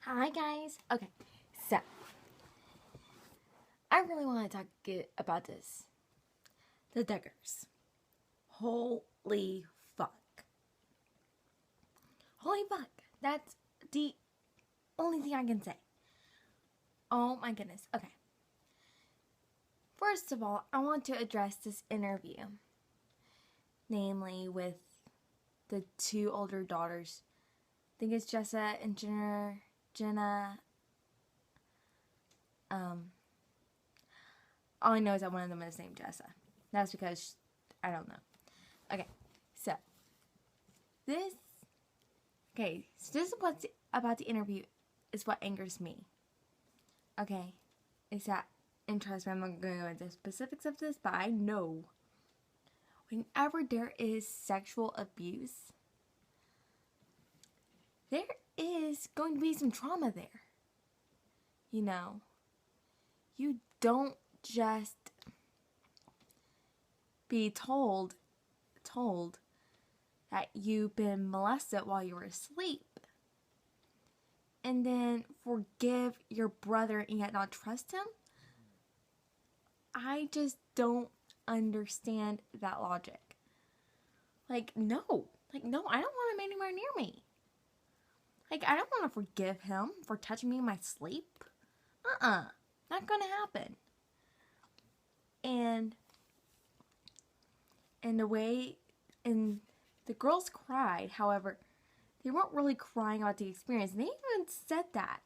Hi guys. Okay, so I really want to talk about this. The Duggars. Holy fuck. Holy fuck. That's the only thing I can say. Oh my goodness. Okay. First of all, I want to address this interview. Namely with the two older daughters. I think it's Jessa and Jenna. All I know is that one of them is named Jessa. That's because I don't know. Okay, so this is what's about the interview is what angers me. Okay, is that, and trust me, I'm not going to go into specifics of this, but I know whenever there is sexual abuse, there is going to be some trauma there. You know, you don't just be told that you've been molested while you were asleep and then forgive your brother and yet not trust him. I just don't understand that logic. No, I don't want him anywhere near me. I don't want to forgive him for touching me in my sleep. Not gonna happen. And the girls cried. However, they weren't really crying about the experience. They even said that.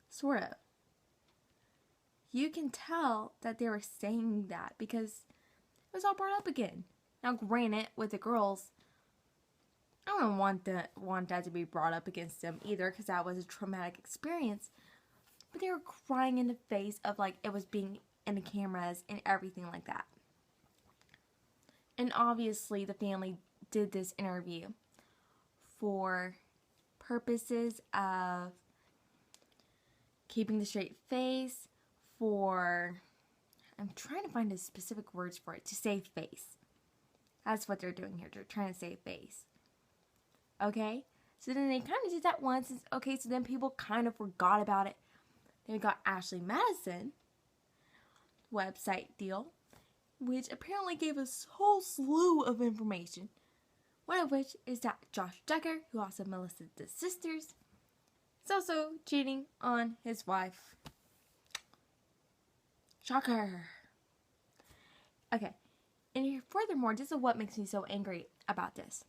Sort of. You can tell that they were saying that because it was all brought up again. Now, granted, with the girls, I don't want that to be brought up against them either because that was a traumatic experience. But they were crying in the face of it was being in the cameras and everything like that. And obviously the family did this interview for purposes of keeping the straight face, I'm trying to find the specific words for it, to save face. That's what they're doing here. They're trying to save face. Okay? So then they kind of did that once. Okay, so then people kind of forgot about it. Then we got Ashley Madison website deal, which apparently gave us a whole slew of information. One of which is that Josh Duggar, who also molested the sisters, is also cheating on his wife. Shocker. Okay, and furthermore, this is what makes me so angry about this.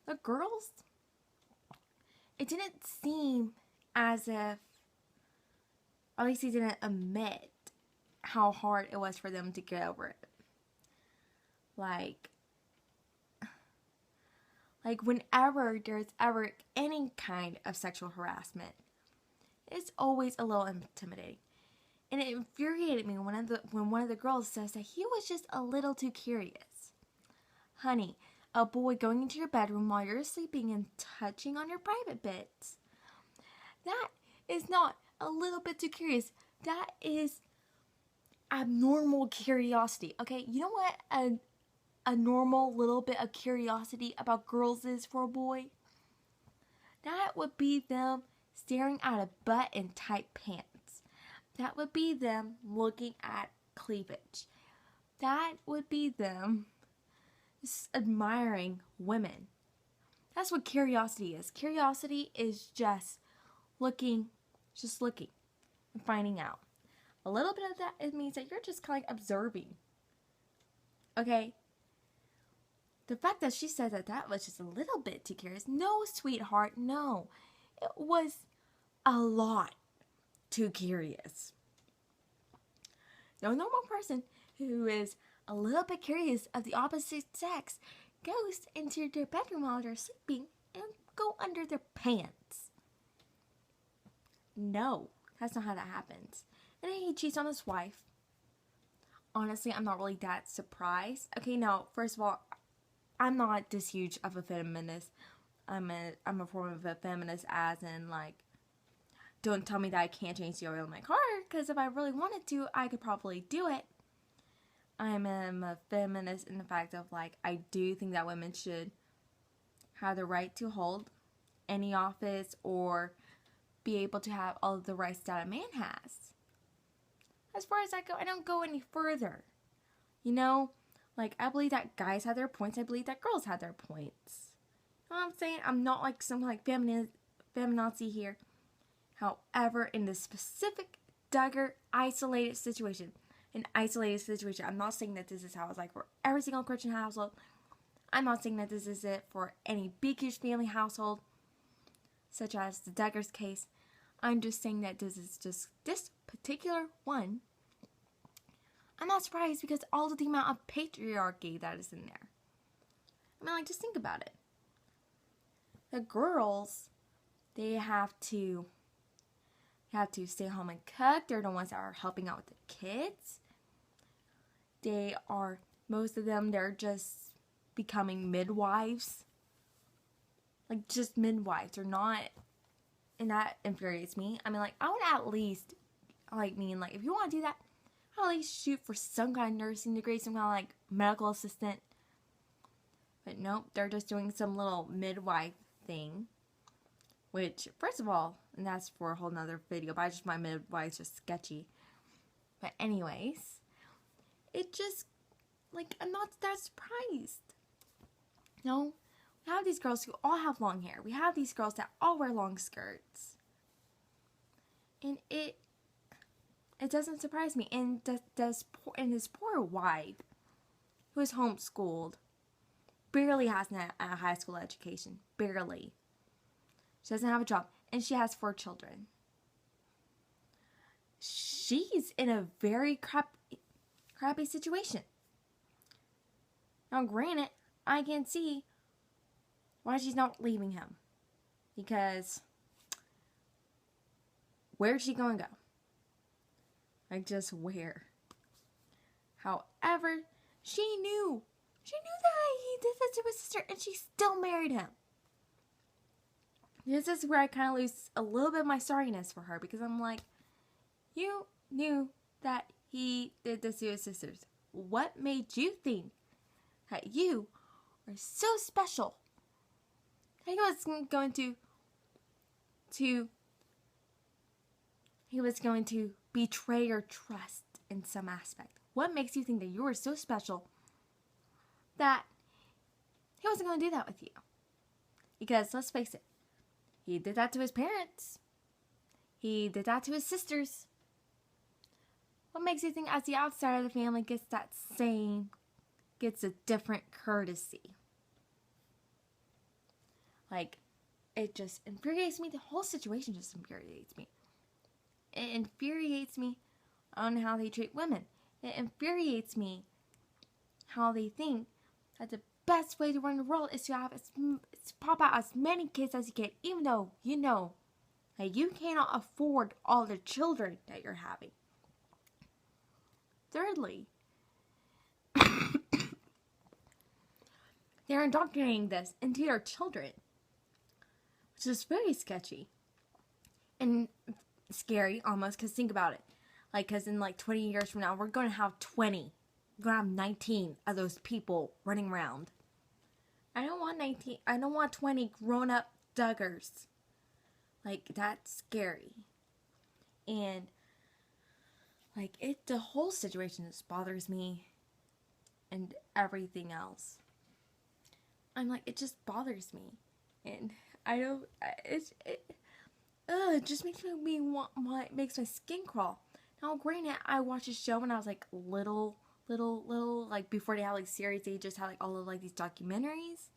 The girls, it didn't seem as if, or at least they didn't admit how hard it was for them to get over it. Whenever there's ever any kind of sexual harassment, it's always a little intimidating. And it infuriated me when one of the girls says that he was just a little too curious. Honey, a boy going into your bedroom while you're sleeping and touching on your private bits. That is not a little bit too curious. That is abnormal curiosity. Okay, you know what a normal little bit of curiosity about girls is for a boy? That would be them staring at a butt in tight pants. That would be them looking at cleavage. That would be them just admiring women. That's what curiosity is. Curiosity is just looking and finding out. A little bit of that, it means that you're just kind of observing. Okay? The fact that she said that was just a little bit too curious. No, sweetheart, no. It was a lot too curious. No normal person who is a little bit curious of the opposite sex goes into their bedroom while they're sleeping and go under their pants. No, that's not how that happens. And then he cheats on his wife. Honestly, I'm not really that surprised. Okay, now, first of all, I'm not this huge of a feminist. I'm a form of a feminist as in, don't tell me that I can't change the oil in my car, because if I really wanted to, I could probably do it. I am a feminist in the fact of, I do think that women should have the right to hold any office or be able to have all of the rights that a man has. As far as I go, I don't go any further. You know, like, I believe that guys have their points. I believe that girls have their points. You know what I'm saying? I'm not like some like feminazi here. However, in this specific Duggar isolated situation, I'm not saying that this is how it's like for every single Christian household. I'm not saying that this is it for any big, huge family household, such as the Duggars case. I'm just saying that this is just this particular one. I'm not surprised because all of the amount of patriarchy that is in there. I mean, like, just think about it. The girls, they have to stay home and cook. They're the ones that are helping out with the kids. Most of them, they're just becoming midwives. Like, just midwives. They're not, and that infuriates me. I mean, like, I would at least, if you want to do that, I'll at least shoot for some kind of nursing degree, some kind of, like, medical assistant. But nope, they're just doing some little midwife thing. Which, first of all, and that's for a whole nother video, but I just find midwives just sketchy. But anyways, it just, like, I'm not that surprised. No, we have these girls who all have long hair. We have these girls that all wear long skirts. And it doesn't surprise me. And his poor wife, who is homeschooled, barely has a high school education. Barely. She doesn't have a job. And she has 4 children. She's in a very crappy situation. Now, granted, I can see why she's not leaving him. Because where's she going to go? Like, just where? However, she knew that he did this to his sister, and she still married him. This is where I kind of lose a little bit of my sorriness for her, because I'm like, you knew that he did this to his sisters. What made you think that you are so special that he was going to betray your trust in some aspect? What makes you think that you are so special that he wasn't going to do that with you? Because let's face it, he did that to his parents. He did that to his sisters. What makes you think as the outsider of the family gets a different courtesy? Like, it just infuriates me. The whole situation just infuriates me. It infuriates me on how they treat women. It infuriates me how they think that the best way to run the world is to pop out as many kids as you can, even though you know that you cannot afford all the children that you're having. Thirdly, they're indoctrinating this into their children, which is very sketchy and scary almost, because think about it. Like, because in like 20 years from now, we're going to have 20. We're going to have 19 of those people running around. I don't want 19. I don't want 20 grown-up Duggars. Like, that's scary. And, like, the whole situation just bothers me and everything else. I'm like, it just bothers me. And it just makes makes my skin crawl. Now, granted, I watched a show when I was, like, little, like, before they had, like, series, they just had, like, all of, like, these documentaries.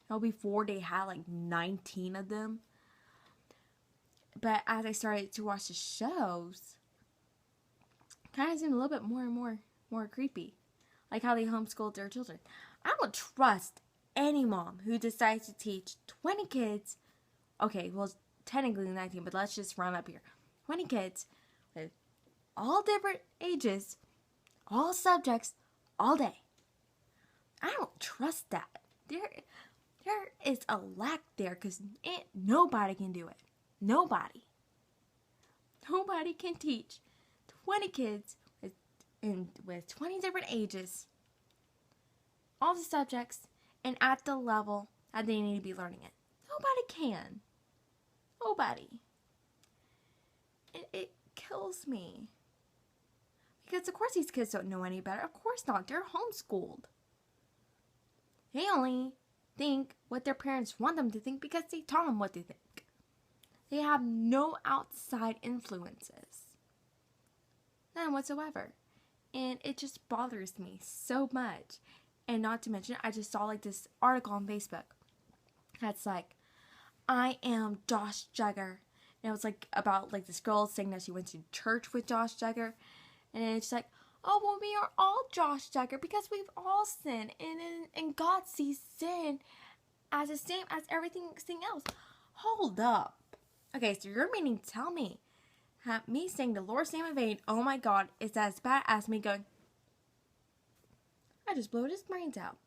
Now, before they had, like, 19 of them. But as I started to watch the shows, it kind of seemed a little bit more and more creepy. Like how they homeschooled their children. I don't trust any mom who decides to teach 20 kids, okay, well, technically 19, but let's just round up here. 20 kids with all different ages, all subjects, all day. I don't trust that. There is a lack there, because nobody can do it. Nobody can teach 20 kids with 20 different ages, all the subjects, and at the level that they need to be learning it. Nobody can. Nobody. And it kills me. Because of course these kids don't know any better. Of course not. They're homeschooled. They only think what their parents want them to think because they taught them what to think. They have no outside influences. None whatsoever. And it just bothers me so much. And not to mention, I just saw like this article on Facebook that's like, I am Josh Duggar. And it was like about like this girl saying that she went to church with Josh Duggar. And it's like, oh, well, we are all Josh Duggar because we've all sinned. And God sees sin as the same as everything else. Hold up. Okay, so you're meaning to tell me that me saying the Lord's name in vain, oh my God, is as bad as me going, I just blew his brains out.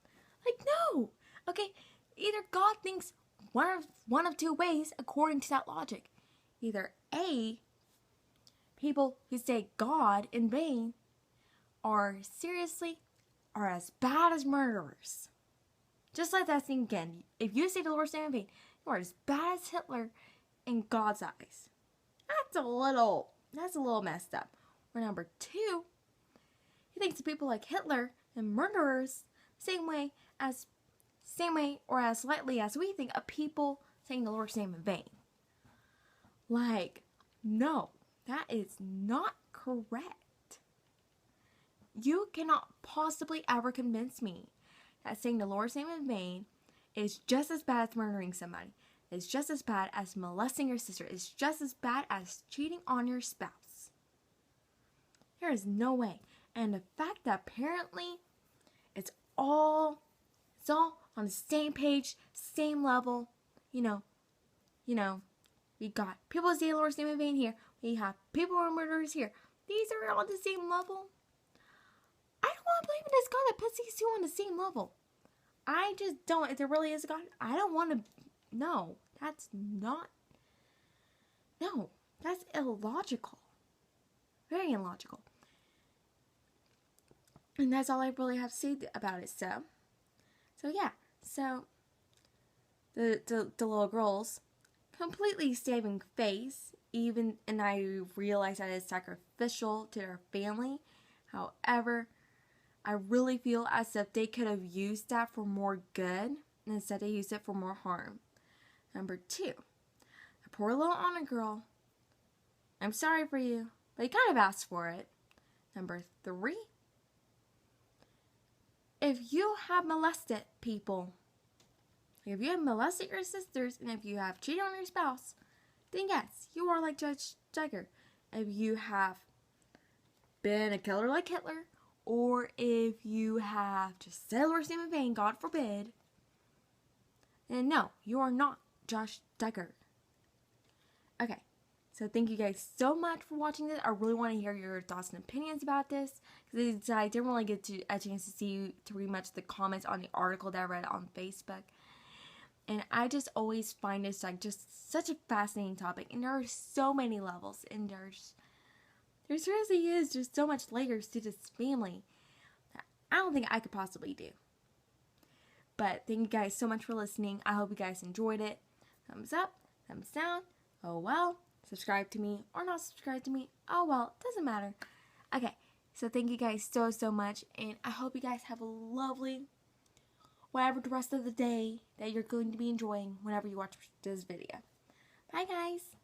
Like, no. Okay, either God thinks one of two ways according to that logic. Either A, people who say God in vain are as bad as murderers. Just let that sink in. If you say the Lord's name in vain, you are as bad as Hitler in God's eyes. That's a little messed up. Or number two, he thinks of people like Hitler and murderers same way or as lightly as we think of people saying the Lord's name in vain. Like, no, that is not correct. You cannot possibly ever convince me that saying the Lord's name in vain is just as bad as murdering somebody. It's just as bad as molesting your sister. It's just as bad as cheating on your spouse. There is no way. And the fact that apparently it's all on the same page, same level, you know, we got people say the Lord's name in vain here. We have people who are murderers here. These are all on the same level. I don't want to believe in this God that puts these two on the same level. I just don't. If there really is a God, I don't want to. No, that's illogical. Very illogical. And that's all I really have to say about it. So yeah. So the little girls completely saving face, and I realize that it's sacrificial to their family. However, I really feel as if they could have used that for more good, and instead they used it for more harm. Number two, the poor little honor girl. I'm sorry for you, but you kind of asked for it. Number three, if you have molested people, if you have molested your sisters, and if you have cheated on your spouse, then yes, you are like Judge Duggar. If you have been a killer like Hitler, or if you have just said the Lord's name in vain, God forbid, then no, you are not Josh Duggar. Okay, so thank you guys so much for watching this. I really want to hear your thoughts and opinions about this, because I didn't really get a chance to read much of the comments on the article that I read on Facebook. And I just always find this like just such a fascinating topic, and there are so many levels, and there seriously is just so much layers to this family that I don't think I could possibly do. But thank you guys so much for listening. I hope you guys enjoyed it. Thumbs up, thumbs down, oh well. Subscribe to me or not subscribe to me, oh well, doesn't matter. Okay, so thank you guys so much, and I hope you guys have a lovely whatever the rest of the day that you're going to be enjoying whenever you watch this video. Bye guys!